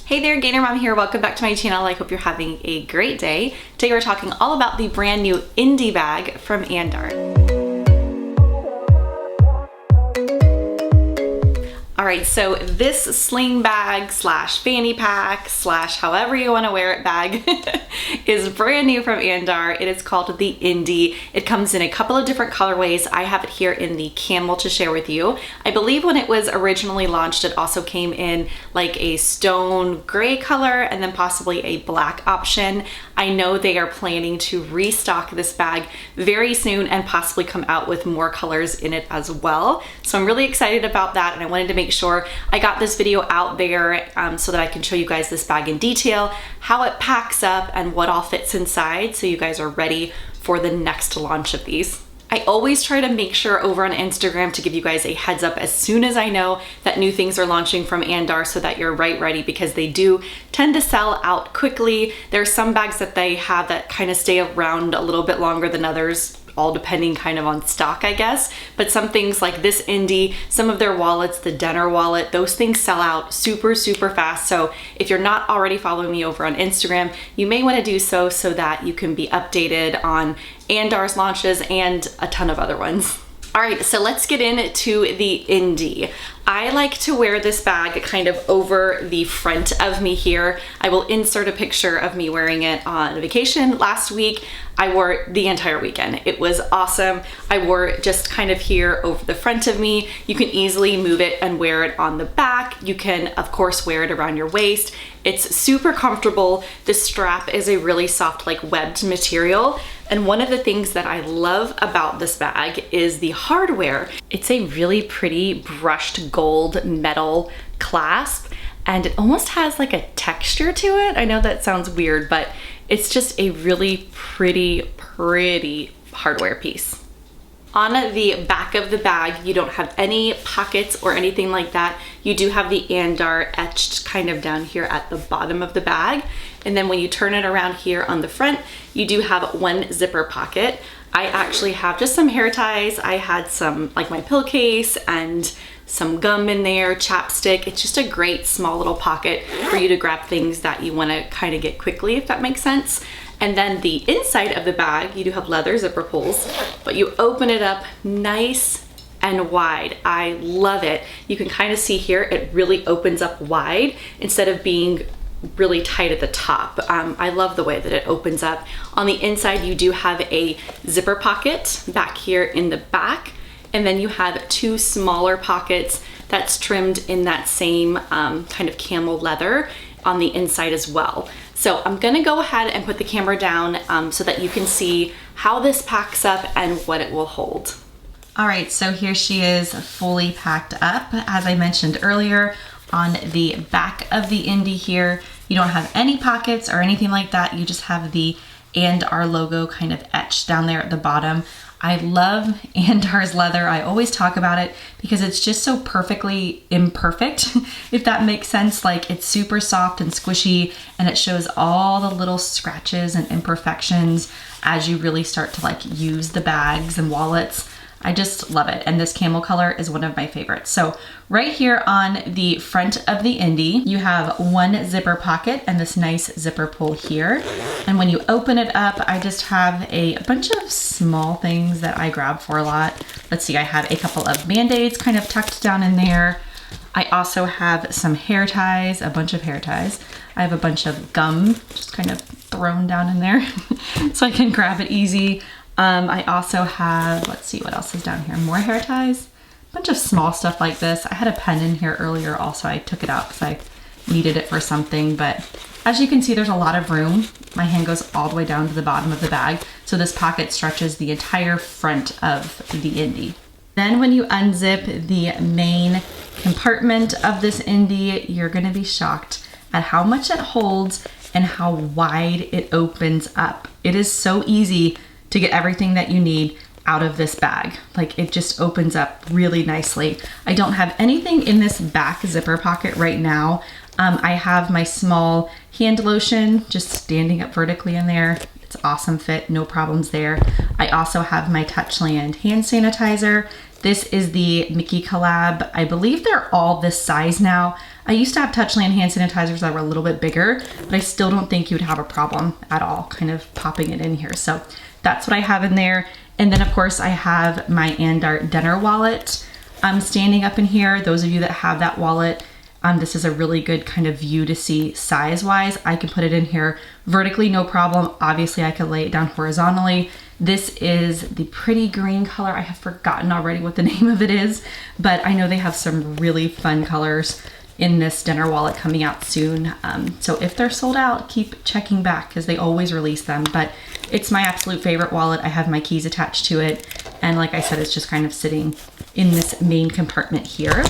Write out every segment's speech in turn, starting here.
Hey there, Gator Mom here. Welcome back to my channel. I hope you're having a great day. Today we're talking all about the brand new indie bag from Andar. All right, so this sling bag slash fanny pack slash however you want to wear it bag is brand new from Andar. It is called the Indie. It comes in a couple of different colorways. I have it here in the camel to share with you. I believe when it was originally launched, it also came in like a stone gray color and then possibly a black option. I know they are planning to restock this bag very soon and possibly come out with more colors in it as well. So I'm really excited about that, and I wanted to make sure I got this video out there so that I can show you guys this bag in detail, how it packs up and what all fits inside, so you guys are ready for the next launch of these. I always try to make sure over on Instagram to give you guys a heads up as soon as I know that new things are launching from Andar so that you're ready, because they do tend to sell out quickly. There are some bags that they have that kind of stay around a little bit longer than others, all depending kind of on stock, I guess. But some things like this Indie, some of their wallets, the Denner wallet, those things sell out super fast. So if you're not already following me over on Instagram, you may want to do so that you can be updated on Andar's launches and a ton of other ones. All right, so let's get into the Indie. I like to wear this bag kind of over the front of me here. I will insert a picture of me wearing it on vacation last week. I wore it the entire weekend. It was awesome. I wore it just kind of here over the front of me. You can easily move it and wear it on the back. You can, of course, wear it around your waist. It's super comfortable. The strap is a really soft, like webbed material. And one of the things that I love about this bag is the hardware. It's a really pretty brushed gold metal clasp, and it almost has like a texture to it. I know that sounds weird, but it's just a really pretty hardware piece. On the back of the bag, you don't have any pockets or anything like that. You do have the Andar etched kind of down here at the bottom of the bag. And then when you turn it around here on the front, you do have one zipper pocket. I actually have just some hair ties. I had some, like my pill case and some gum in there, chapstick. It's just a great small little pocket for you to grab things that you want to kind of get quickly, if that makes sense. And then the inside of the bag, you do have leather zipper pulls, but you open it up nice and wide. I love it. You can kind of see here, it really opens up wide instead of being really tight at the top. I love the way that it opens up. On the inside, you do have a zipper pocket back here in the back, and then you have two smaller pockets that's trimmed in that same kind of camel leather on the inside as well. So I'm gonna go ahead and put the camera down so that you can see how this packs up and what it will hold. All right, so here she is fully packed up. As I mentioned earlier, on the back of the Indie here, you don't have any pockets or anything like that. You just have the Andar logo kind of etched down there at the bottom. I love Andar's leather. I always talk about it because it's just so perfectly imperfect, if that makes sense. Like, it's super soft and squishy, and it shows all the little scratches and imperfections as you really start to like use the bags and wallets. I just love it. And this camel color is one of my favorites. So right here on the front of the Indie, you have one zipper pocket and this nice zipper pull here. And when you open it up, I just have a bunch of small things that I grab for a lot. Let's see, I have a couple of Band-Aids kind of tucked down in there. I also have some hair ties, a bunch of hair ties. I have a bunch of gum just kind of thrown down in there so I can grab it easy. I also have, let's see what else is down here, more hair ties, a bunch of small stuff like this. I had a pen in here earlier also. I took it out because I needed it for something, but as you can see, there's a lot of room. My hand goes all the way down to the bottom of the bag, so this pocket stretches the entire front of the Indie. Then when you unzip the main compartment of this Indie, you're gonna be shocked at how much it holds and how wide it opens up. It is so easy to get everything that you need out of this bag. Like, it just opens up really nicely. I don't have anything in this back zipper pocket right now. I have my small hand lotion just standing up vertically in there. It's awesome fit, no problems there. I also have my Touchland hand sanitizer This is the Mickey collab. I believe they're all this size now. I used to have Touchland hand sanitizers that were a little bit bigger, but I still don't think you would have a problem at all kind of popping it in here. So that's what I have in there. And then of course I have my Andar dinner wallet standing up in here. Those of you that have that wallet, this is a really good kind of view to see size wise. I can put it in here vertically, no problem. Obviously I can lay it down horizontally. This is the pretty green color. I have forgotten already what the name of it is, but I know they have some really fun colors in this dinner wallet coming out soon. So if they're sold out, keep checking back because they always release them, but it's my absolute favorite wallet. I have my keys attached to it. And like I said, it's just kind of sitting in this main compartment here.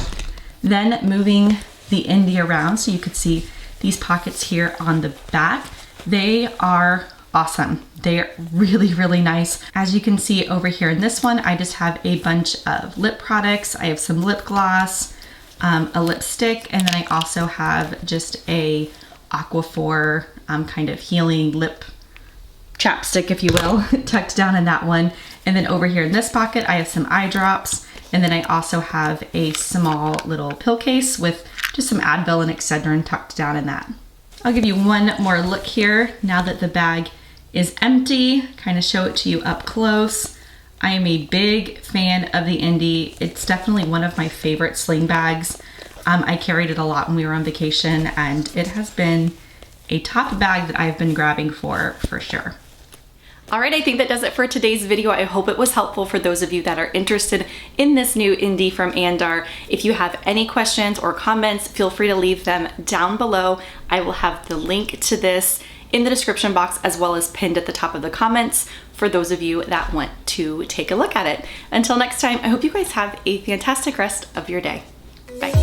Then moving the Indie around so you could see these pockets here on the back. They are awesome. They're really, really nice. As you can see over here in this one, I just have a bunch of lip products. I have some lip gloss, a lipstick, and then I also have just a Aquaphor kind of healing lip chapstick, if you will, tucked down in that one. And then over here in this pocket, I have some eye drops. And then I also have a small little pill case with just some Advil and Excedrin tucked down in that. I'll give you one more look here now that the bag is empty, kind of show it to you up close. I am a big fan of the Indie. It's definitely one of my favorite sling bags. I carried it a lot when we were on vacation, and it has been a top bag that I've been grabbing for sure. All right, I think that does it for today's video. I hope it was helpful for those of you that are interested in this new Indie from Andar. If you have any questions or comments, feel free to leave them down below. I will have the link to this in the description box as well as pinned at the top of the comments for those of you that want to take a look at it. Until next time, I hope you guys have a fantastic rest of your day. Bye.